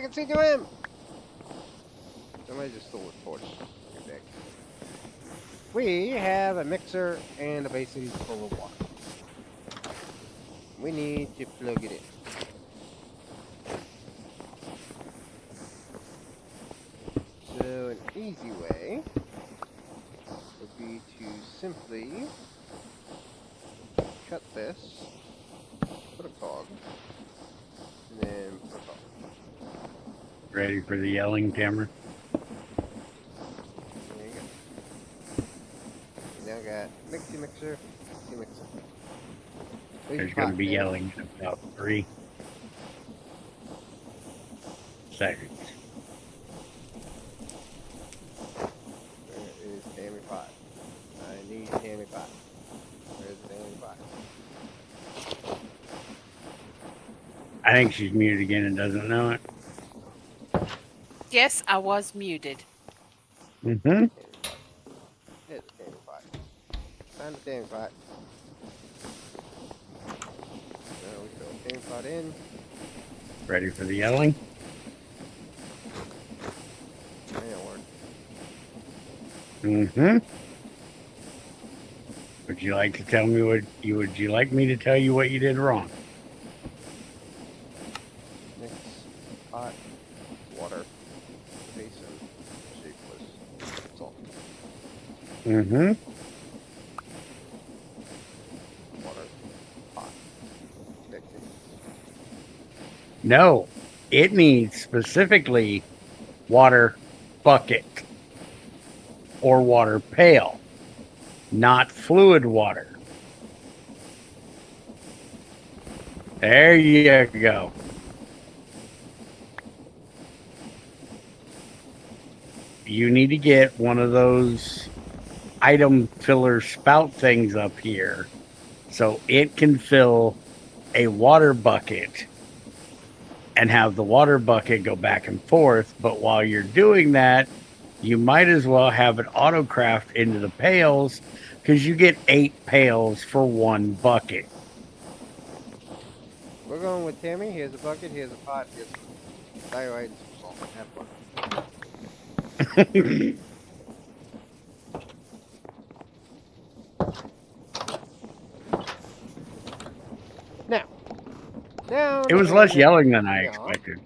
can see to him! Somebody just stole a torch. Get back. We have a mixer and a basin full of water. We need to plug it in. So an easy way would be to simply cut this, put a cog, and then put a cog. Ready for the yelling, Cameron? There you go. We now got mixer, mixer. There's going to be yelling in about 3 seconds. Where is Tammy Pot? I need Tammy Pot. Where's Tammy Pot? I think she's muted again and doesn't know it. Yes, I was muted. Mm-hmm. There's the Tammy Pot. Find the Tammy Pot. Now we throw Tammy Pot in. Ready for the yelling? That ain't work. Mm-hmm. Would you like to tell me would you like me to tell you what you did wrong? Mix hot water basin shapeless salt. Mm-hmm. Water pot. Mixing. No. It needs specifically water bucket or water pail, not fluid water. There you go. You need to get one of those item filler spout things up here so it can fill a water bucket and have the water bucket go back and forth. But while you're doing that, you might as well have it autocraft into the pails because you get 8 pails for 1 bucket. We're going with Tammy. Here's a bucket. Here's a pot. Here's some thyroid and some salt. Have fun. Now, It was less yelling than I expected.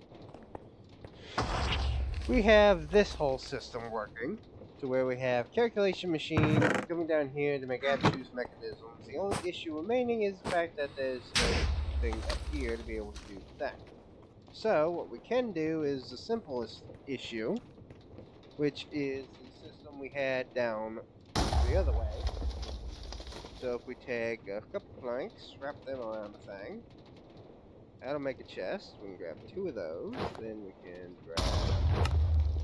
We have this whole system working to where we have calculation machine coming down here to make abstruse mechanisms. The only issue remaining is the fact that there's no thing up here to be able to do that. So what we can do is the simplest issue, which is the system we had down the other way. So if we take a couple planks, wrap them around the thing, that'll make a chest. We can grab 2 of those, then we can grab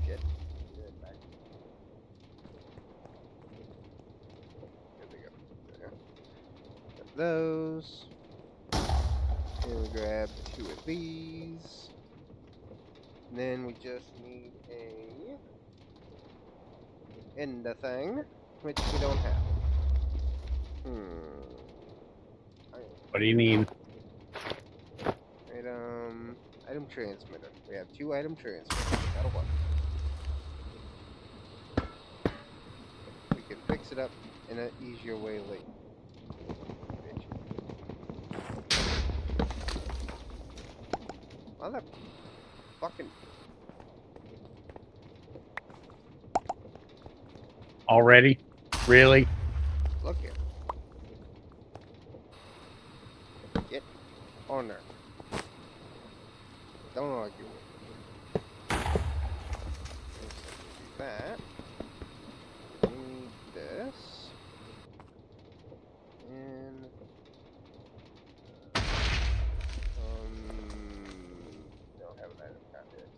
shit. Back. There we go. There. Grab those. And we grab 2 of these. And then we just need a ender thing, which we don't have. What do you mean? Item transmitter. We have 2 item transmitters. That'll work. We can fix it up in an easier way later. Mother fucking. Already? Really? Look here. Get on there. Don't argue with me. Do that. Need this. And don't have an item conduit.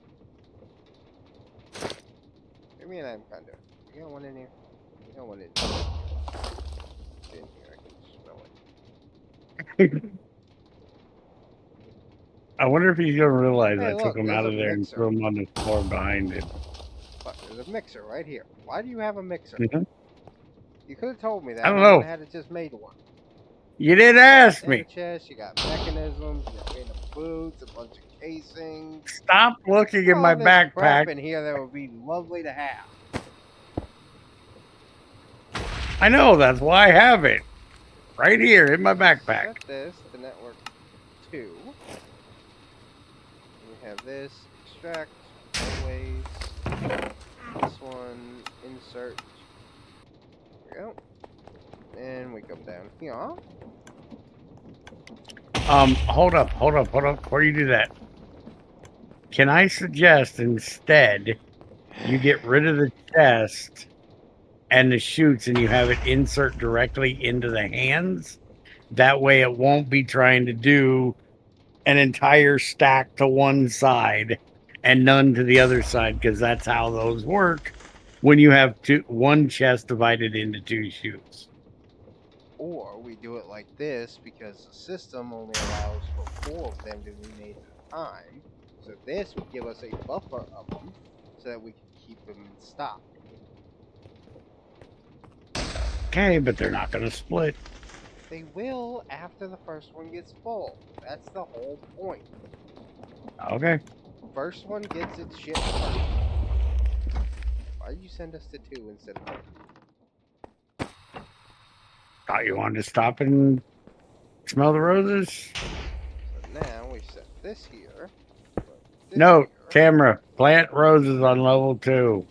Give me an item conduit. You got one in here? You got one in here. It's in here, I can smell it. I wonder if he's going to realize Hey, I look, took him there's out a of there and mixer. threw him on the floor behind it. Fuck, there's a mixer right here. Why do you have a mixer? Mhm. You could have told me that. I don't I would know. have had it just made one. You didn't ask Data me. chest, you got mechanisms, you got random boots, a bunch of casings. Stop looking in my All this crap backpack. in here that would be lovely to have. I know, that's why I have it. Right here in my backpack. Set this to network 2. We have this, extract, always. This one, insert. There we go. And we come down here. Hold up. Before you do that, can I suggest instead you get rid of the chest and the chutes and you have it insert directly into the hands? That way it won't be trying to do an entire stack to one side and none to the other side, because that's how those work when you have one chest divided into two chutes. Or we do it like this because the system only allows for 4 of them to be made at a time. So this would give us a buffer of them so that we can keep them in stock. Okay, but they're not going to split. They will after the first one gets full. That's the whole point. Okay. First one gets its shit first. Why did you send us to 2 instead of 3? Thought you wanted to stop and smell the roses? So now we set this here. This Note, here. camera, plant roses on level 2.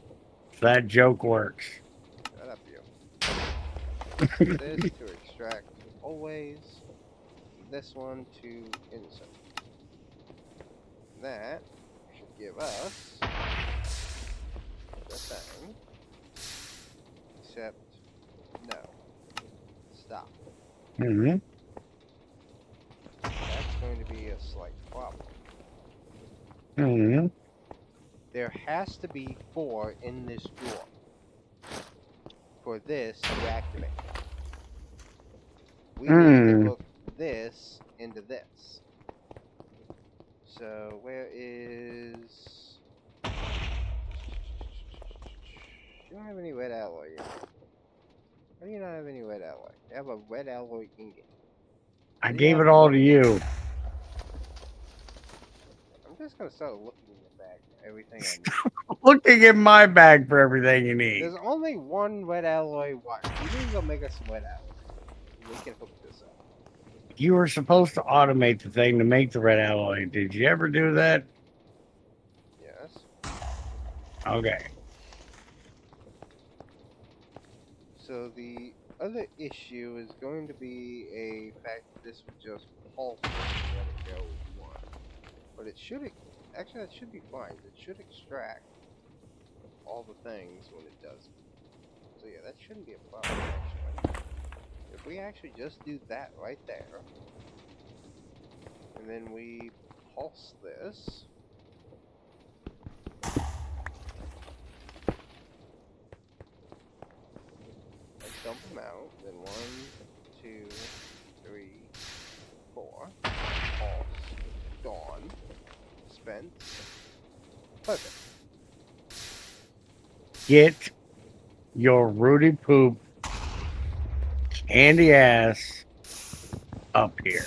So that joke works. Shut up, you. This to extract always. This one to insert. That should give us the thing. Except, no. Stop. Mm-hmm. That's going to be a slight problem. Mm-hmm. There has to be 4 in this drawer for this to activate. We need to hook this into this. So where is... You don't have any red alloy in here. How do you not have any red alloy? You have a red alloy ingot. I gave it all to you. I'm just gonna start looking in your bag for everything I need. Looking in my bag for everything you need. There's only one red alloy wire. You need to go make us some red alloy. We can hook this up. You were supposed to automate the thing to make the red alloy. Did you ever do that? Yes. Okay. So the other issue is going to be a fact that this would just pulse it and let it go one. But it should, actually that should be fine. It should extract all the things when it does it. So yeah, that shouldn't be a problem actually. If we actually just do that right there, and then we pulse this, and dump them out, then 1, 2, 3, 4, pulse, gone, spent, perfect. Get your Rudy Poop candy ass up here.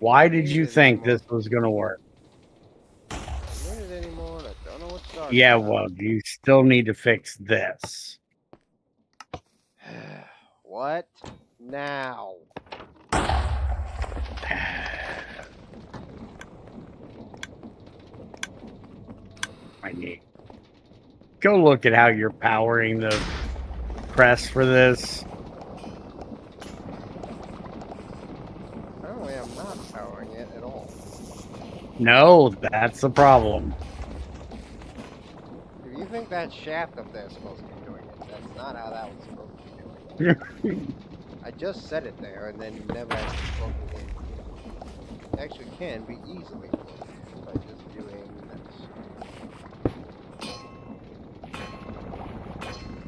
Why did you think this was going to work? I don't need it anymore, and I don't know what started. Yeah, well, you still need to fix this. What now? I need. Go look at how you're powering the press for this. Apparently I'm not powering it at all. No, that's the problem. If you think that shaft up there is supposed to be doing it, that's not how that was supposed to be doing it. I just set it there and then never actually plugged it in. It actually can be easily plugged in by just doing this.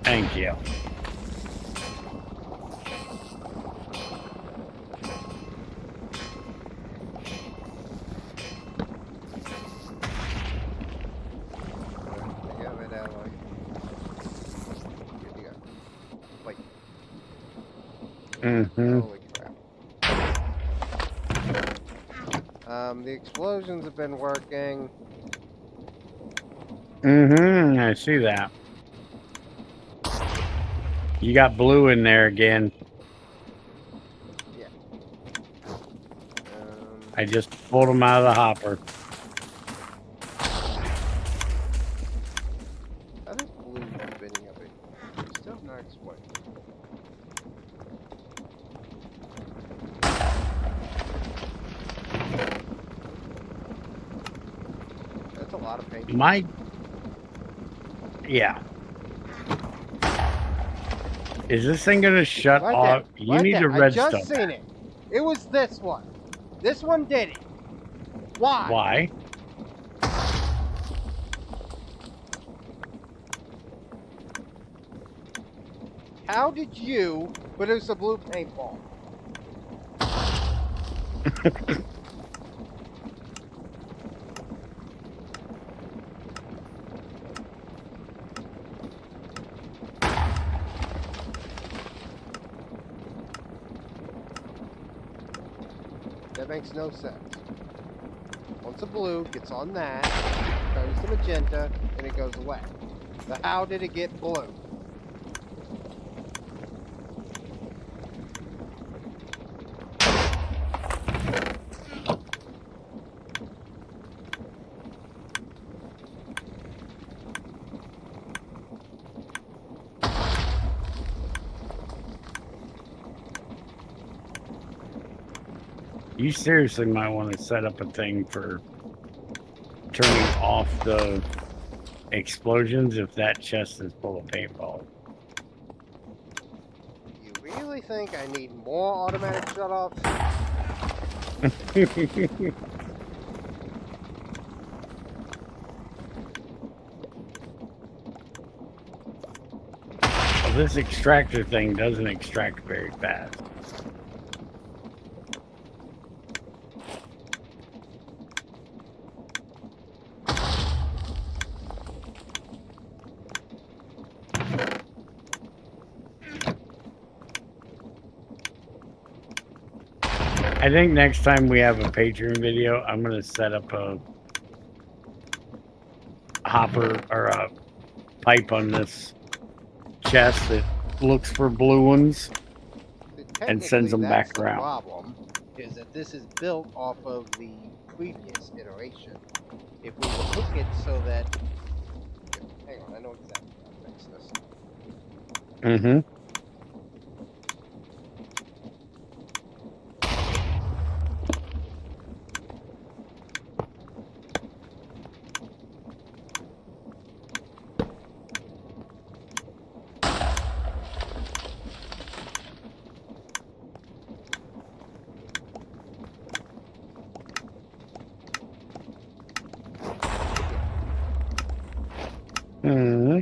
Thank you. I got red alloy. Good to go. Like, Mm-hmm. Holy crap. The explosions have been working. Mm-hmm. I see that. You got blue in there again. Yeah. I just pulled them out of the hopper. How does blue keep ending up in here? Still have not explained. That's a lot of paint. Yeah. Is this thing gonna shut Right off? there. You Right need there. to I just redstone seen that. it. It was this one. This one did it. Why? Why? How did you produce a blue paintball? That makes no sense. Once a blue gets on that, turns to magenta, and it goes away. So how did it get blue? You seriously might want to set up a thing for turning off the explosions if that chest is full of paintball. You really think I need more automatic shutoffs? Well, this extractor thing doesn't extract very fast. I think next time we have a Patreon video, I'm going to set up a hopper or a pipe on this chest that looks for blue ones and sends them That's back the around. problem, is that this is built off of the previous iteration. If we would hook it so that... Hang on, I know exactly how to fix this. Mm-hmm. Mm-hmm.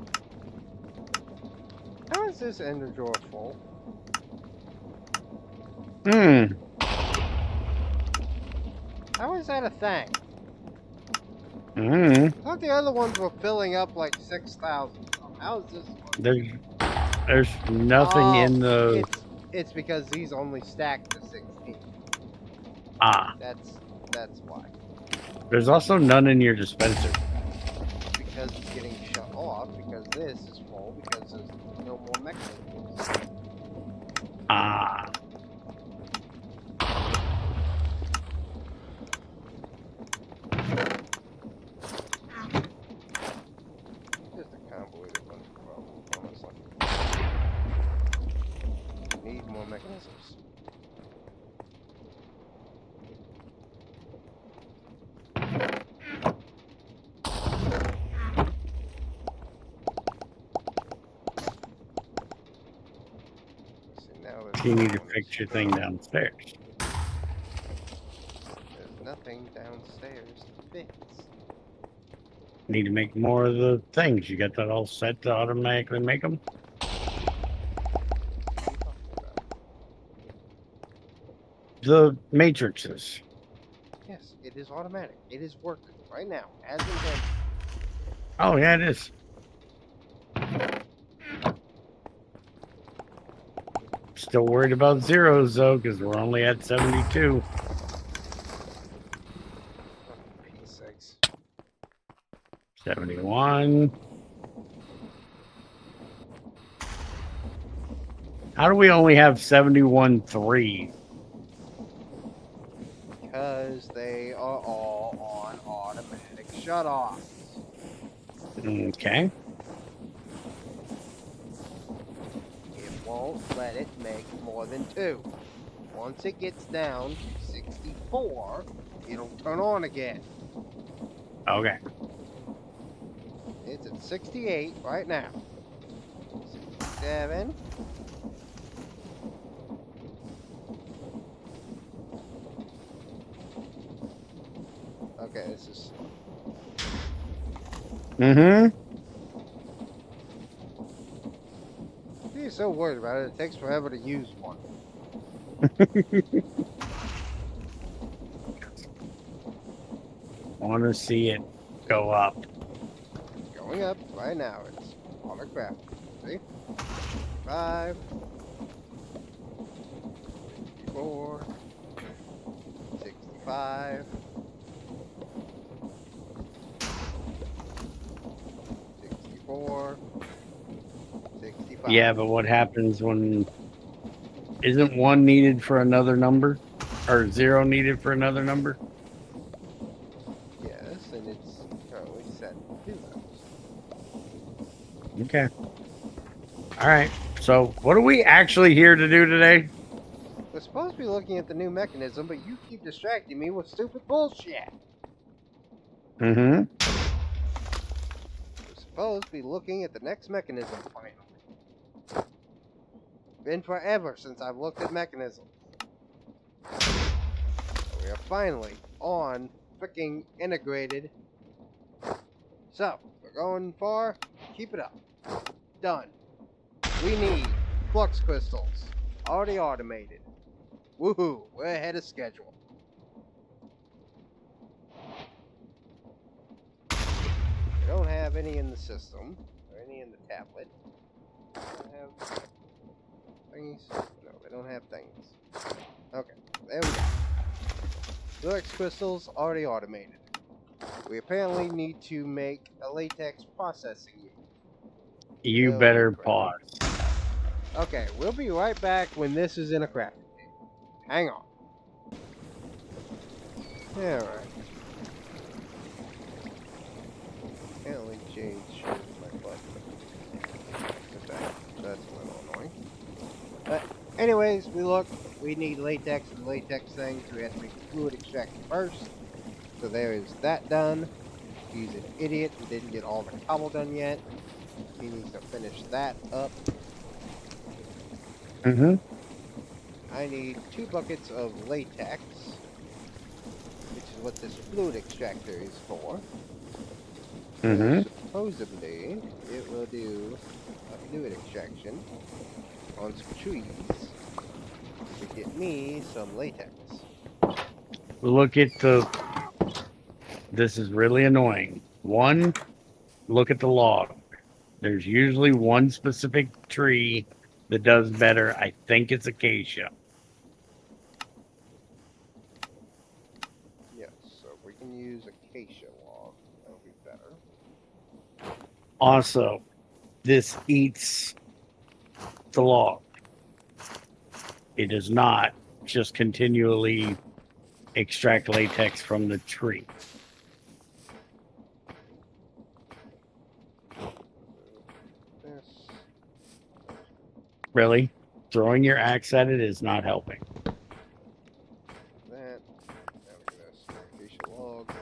How is this ender drawer full? Mm. How is that a thing? Mm. I thought the other ones were filling up like 6,000. How is this one? There's nothing Oh, in the it's because these only stack to 16. That's why. There's also none in your dispenser. Because it's getting shut off, because this is full, because there's no more mechanisms. Just a convoluted bunch of problems, honestly. Need more mechanisms. See, now You need to fix your thing downstairs. There's nothing downstairs to fix. Need to make more of the things. You got that all set to automatically make them? What are you talking about? The matrices. Yes, it is automatic. It is working right now, as intended. Oh, yeah, it is. Still worried about zeros though, because we're only at 72. P6. 71. How do we only have 71.3? Because they are all on automatic shutoffs. Okay. It won't let it make more than 2. Once it gets down to 64, it'll turn on again. Okay. It's at 68 right now. 67. Okay, this is... Mm-hmm. You're so worried about it, it takes forever to use one. Want to see it go up. It's going up right now. It's autographed. See? 5, 64, 65, 64, 65. Yeah, but what happens when isn't 1 needed for another number? Or 0 needed for another number? Yes, and it's currently set to those. Okay. All right. So, what are we actually here to do today? We're supposed to be looking at the new mechanism, but you keep distracting me with stupid bullshit. Mm-hmm. We're supposed to be looking at the next mechanism finally. Been forever since I've looked at mechanisms. We are finally on freaking integrated. So, we're going far. Keep it up. Done. We need flux crystals. Already automated. Woohoo! We're ahead of schedule. We don't have any in the system, or any in the tablet. They don't have things. No, they don't have things. Okay, there we go. Flux crystals already automated. We apparently need to make a latex processing unit. You Really better crap. pause. Okay, we'll be right back when this is in a crafting table. Hang on. Alright. Apparently change my button. That's a little annoying. But anyways, we need latex and latex things, so we have to make a fluid extractor first. So there is that done. He's an idiot and didn't get all the cobble done yet. He needs to finish that up. Mm-hmm. I need 2 buckets of latex, which is what this fluid extractor is for. Mm-hmm. So supposedly, it will do a fluid extraction on some trees to get me some latex. Look at the. This is really annoying. 1, look at the log. There's usually one specific tree that does better. I think it's acacia. Yes, so we can use acacia log. That'll be better. Also, this eats the log. It does not just continually extract latex from the tree. This, Really? Throwing your axe at it is not helping. that. Now look at this. Acacia log.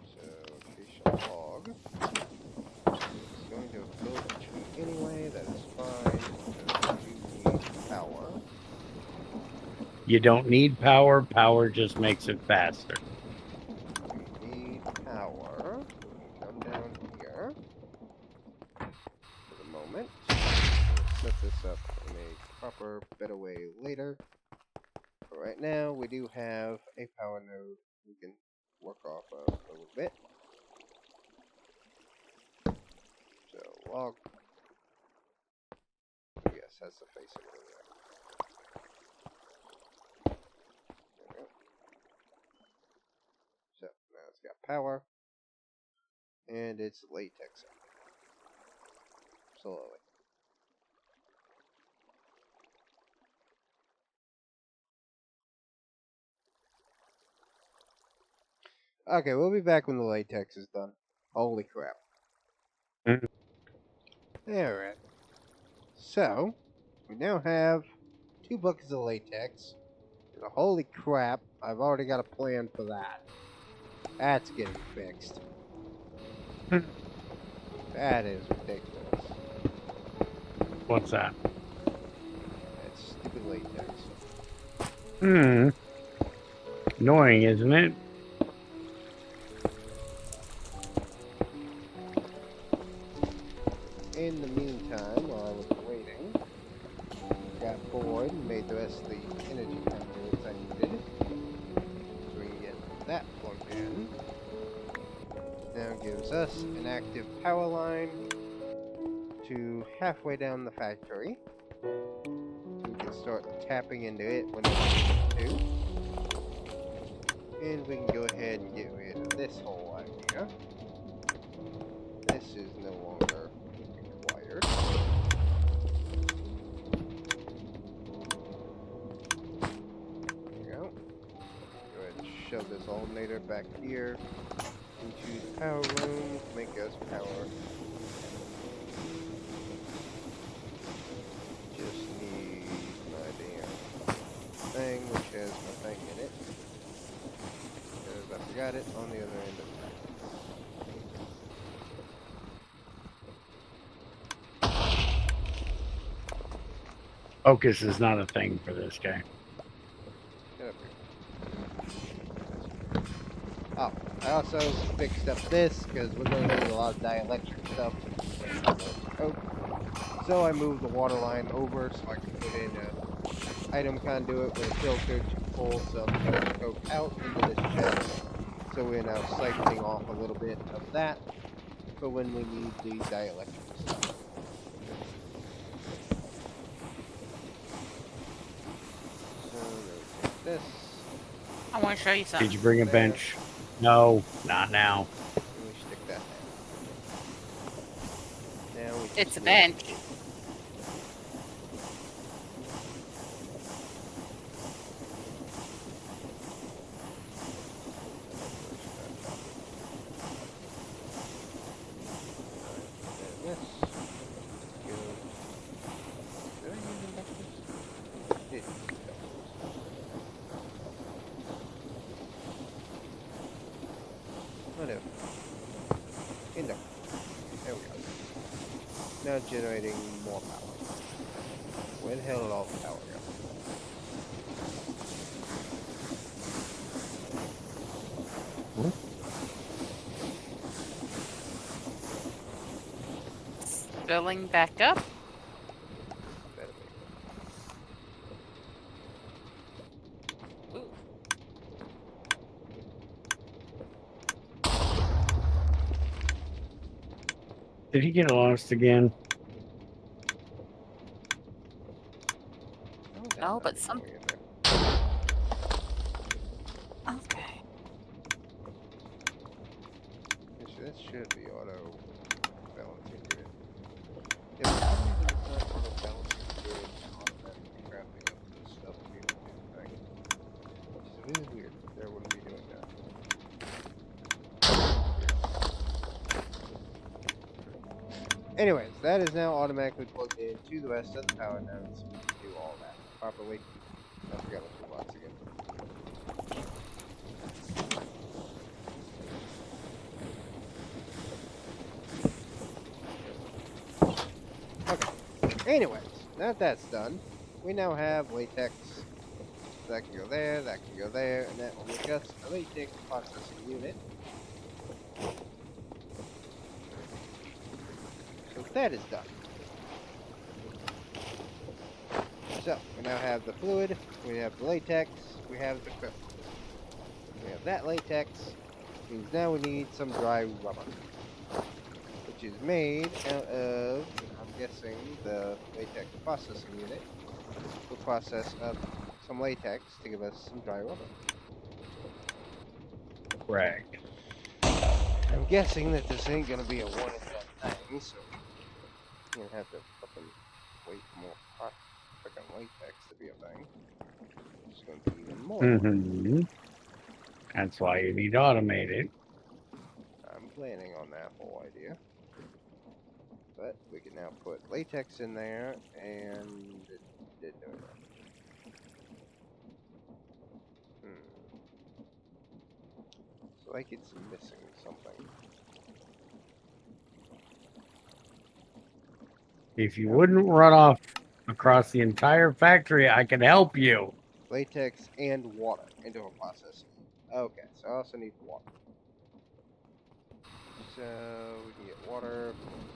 So acacia log is going to build the tree anyway. That is fine. Because we do need power. You don't need power. Power just makes it faster. We need power. We can come down here for the moment. We'll set this up in a proper, better way later. But right now, we do have a power node we can work off of a little bit. So log has to face it over there. There we go. So now it's got power, and it's latex slowly. Okay, we'll be back when the latex is done. Holy crap. Mm. Alright. So, we now have 2 buckets of latex. And holy crap, I've already got a plan for that. That's getting fixed. That is ridiculous. What's that? That stupid latex. Annoying, isn't it? In the meantime, while I was waiting, got bored and made the rest of the energy conduits I needed. So we can get that plugged in. Now gives us an active power line to halfway down the factory. So we can start tapping into it whenever we need to. And we can go ahead and get rid of this whole idea. This is no longer required. There we go. Go ahead and shove this alternator back here into the power room to make us power. Just need my damn thing, which has my thing in it. Because I forgot it on the other end of the pack. Focus is not a thing for this guy. Get up here. Oh, I also fixed up this because we're going to need a lot of dielectric stuff. Oh, so I moved the water line over so I can put in a item conduit with a filter to pull some coke out into this chest. So we're now siphoning off a little bit of that for when we need the dielectric stuff. So rotate this. I want to show you something. Did you bring a bench? No, not now. And we stick that down. Now we It's a just bench. This goes. Did I use inductors? I did use inductors. Whatever. Inductors. There we go. Now generating more power. Where the hell did all the power go? Filling back up. Better be. Ooh. Did he get lost again? No, but some. Okay. This should be auto balancing grid. Yeah, but for some reason it's not auto balancing grid and automatically crafting up this stuff to be able to do the thing. Which is really weird. There wouldn't be doing that. Anyways, that is now automatically plugged in to the rest of the power nodes. So we can do all that properly. I forgot what toolbox again. Okay. Anyways, now that that's done, we now have latex. That can go there, that can go there, and that will make us a latex processing unit. So that is done. So, we now have the fluid, we have the latex, we have the crystal. We have that latex, means now we need some dry rubber. Which is made out of, I'm guessing the latex processing unit will process up some latex to give us some dry rubber. Correct. I'm guessing that this ain't gonna be a one and done thing, so you're gonna have to fucking wait for more fucking latex to be a thing. It's gonna be even more. Mm-hmm. That's why you need to automate it. I'm planning on that whole idea. But we can now put latex in there, and it did do it. So like it's missing something. If you wouldn't run off across the entire factory, I could help you. Latex and water into a process. Okay, so I also need water. So we can get water.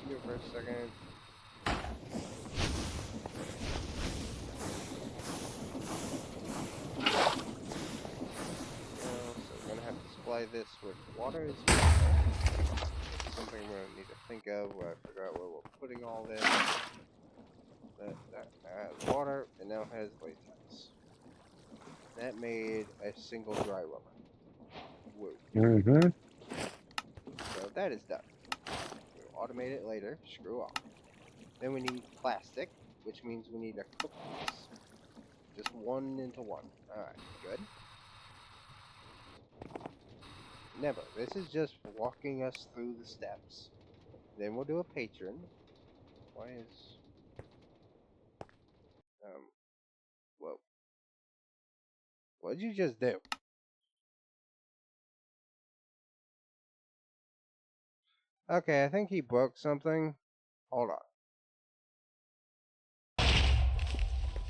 Here for a second. So we're gonna have to supply this with water as well. Something we're gonna need to think of where I figure out where we're putting all this. That has water, and now has latex. That made a single dry rubber. Woo. Mm-hmm. So that is done. We'll automate it later. Screw off. Then we need plastic, which means we need a cook mix. Just 1 into 1. Alright, good. Never. This is just walking us through the steps. Then we'll do a patron. Why is... Whoa. What did you just do? Okay, I think he broke something. Hold on.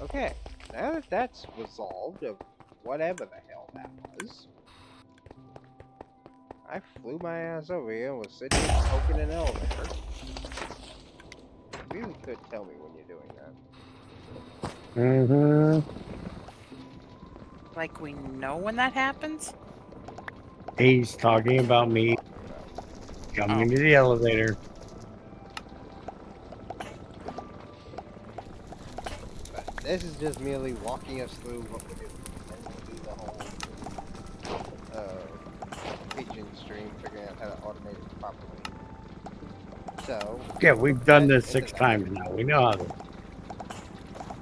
Okay, now that that's resolved of whatever the hell that was, I flew my ass over here and was sitting here poking an elevator. You really could tell me when you're doing that. Mm-hmm. Like we know when that happens? He's talking about me coming Oh. into the elevator. But this is just merely walking us through what we're doing. And we'll do the whole pigeon stream, figuring out how to automate it properly. So, Yeah, we've done that this into 6 that. times now. We know how to.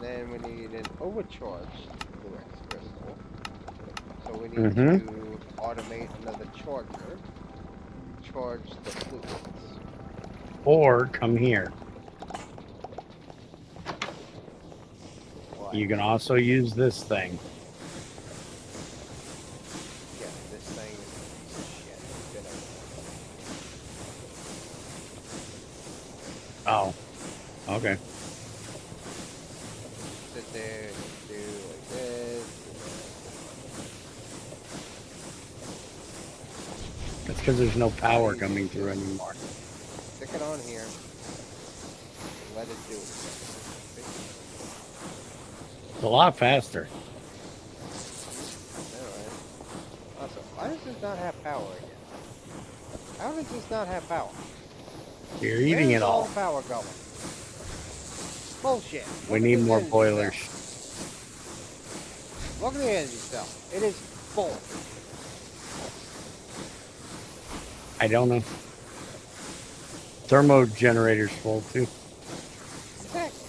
Then we need an overcharged fluorescence crystal. So we need Mm-hmm. to automate another charger. Charge the fluids. Or come here. What? You can also use this thing. Yeah, this thing is a piece of shit. Get over it. Oh. Okay. Sit there and do like this. That's because there's no power Easy coming to through do. anymore. Stick it on here. And let it do it. It's a lot faster. Alright. Also, why does this not have power again? How does this not have power? You're eating Where's it all. the power going? Bullshit. We Look at need this more energy boilers. cell. Look at the energy cell. It is full. I don't know. Thermo generator's full too. Exactly.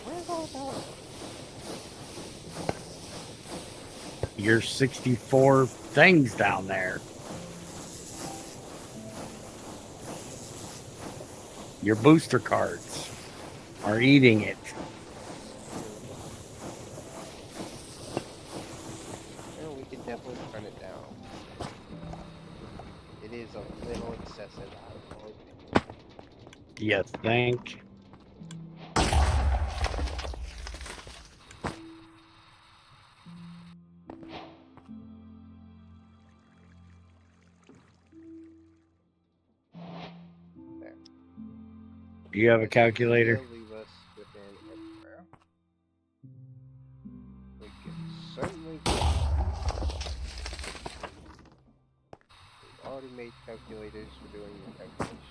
Where's all the power? Your 64 things down there. Your booster cards are eating it. Well, we can definitely turn it down. It is a little excessive, I will admit. You think? There. Do you have a This calculator? will still leave us within everywhere. We can certainly do that. We've already made calculators for doing the calculations.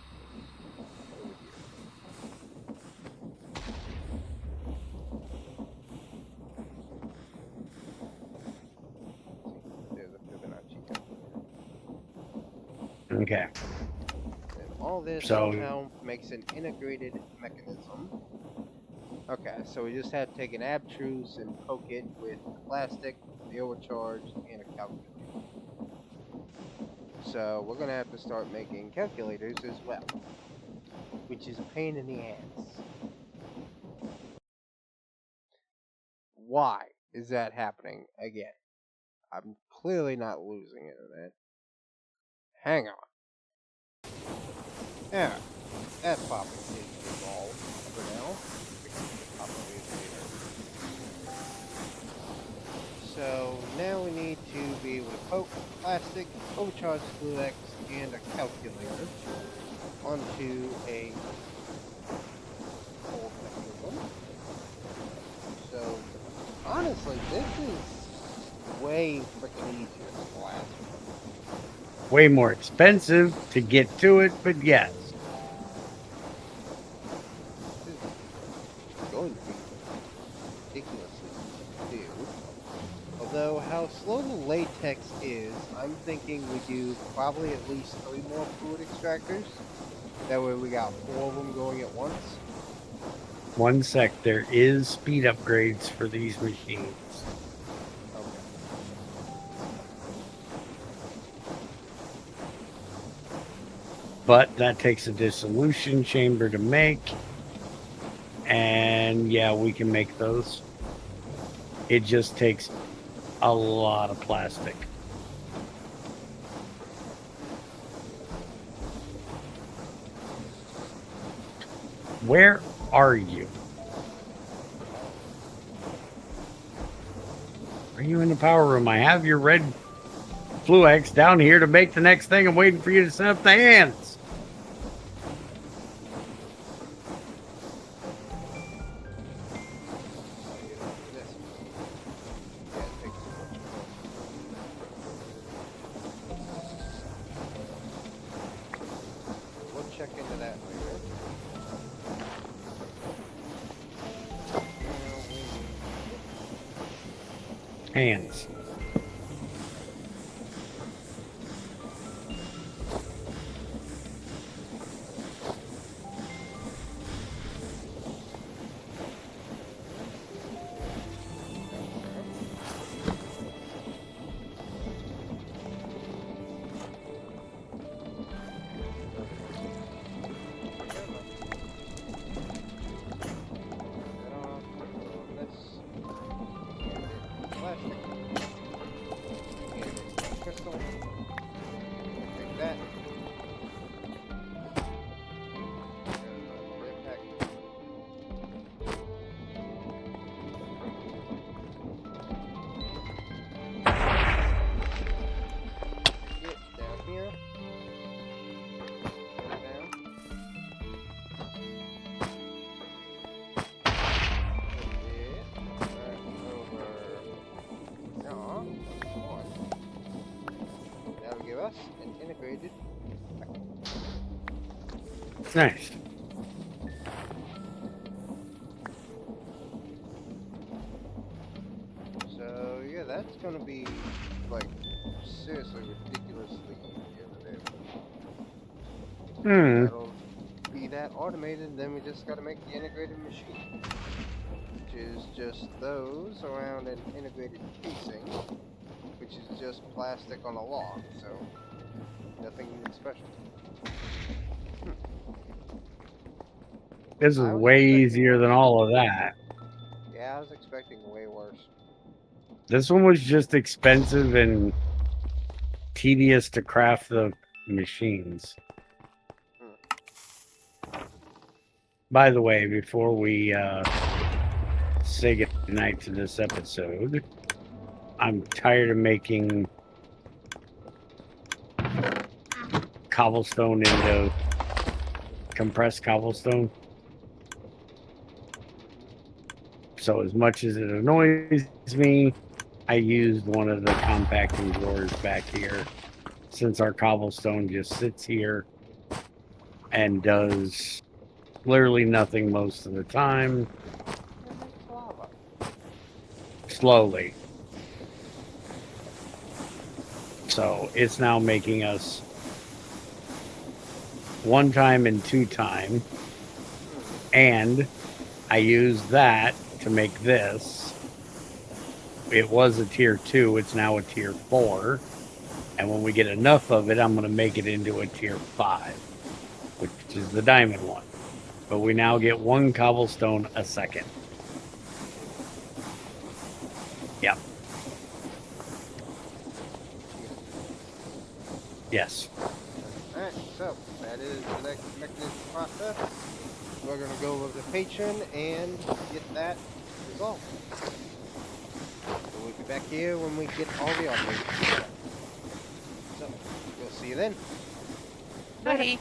Over here. Okay. And all this So- somehow makes an integrated mechanism. Okay, so we just have to take an abstruse and poke it with the plastic, the overcharge, and a calculator. So we're gonna have to start making calculators as well, which is a pain in the ass. Why is that happening again? I'm clearly not losing internet. Hang on. Yeah, that problem is resolved for now. Fix it probably later. So now we need to be able to poke plastic, overcharged fluidex, and a calculator onto a cold mechanism. So honestly, this is way freaking easier than the last one. Way more expensive to get to it, but yes. This is going to be ridiculously easy to do. Although how slow the latex is, I'm thinking we do probably at least 3 more fluid extractors. That way we got 4 of them going at once. One sec, there is speed upgrades for these machines. Okay. But that takes a dissolution chamber to make. And yeah, we can make those. It just takes a lot of plastic. Where are you? Are you in the power room? I have your red Fluex down here to make the next thing. I'm waiting for you to set up the hands. We'll check into that later. Hands. Crystal. Take that. Get down here. Down. That'll give us an integrated. Nice. So yeah, that's gonna be like seriously ridiculously easier to do. That'll be that automated, then we just gotta make the integrated machine. Which is just those around an integrated casing, which is just plastic on a log, so nothing special. This is I was way expecting easier than all of that. Yeah, I was expecting way worse. This one was just expensive and tedious to craft the machines. By the way, before we say goodnight to this episode, I'm tired of making cobblestone into compressed cobblestone. So as much as it annoys me, I used one of the compacting drawers back here, since our cobblestone just sits here and does literally nothing most of the time. Slowly. So it's now making us 1 time and 2 time, and I use that to make this. It was a tier 2, it's now a tier 4. And when we get enough of it, I'm going to make it into a tier 5, which is the diamond one. But we now get 1 cobblestone a second. Yep. Yes. Alright, so that is the next mechanism process. We're going to go over the patron and get that resolved. So we'll be back here when we get all the automations. So, we'll see you then. Bye.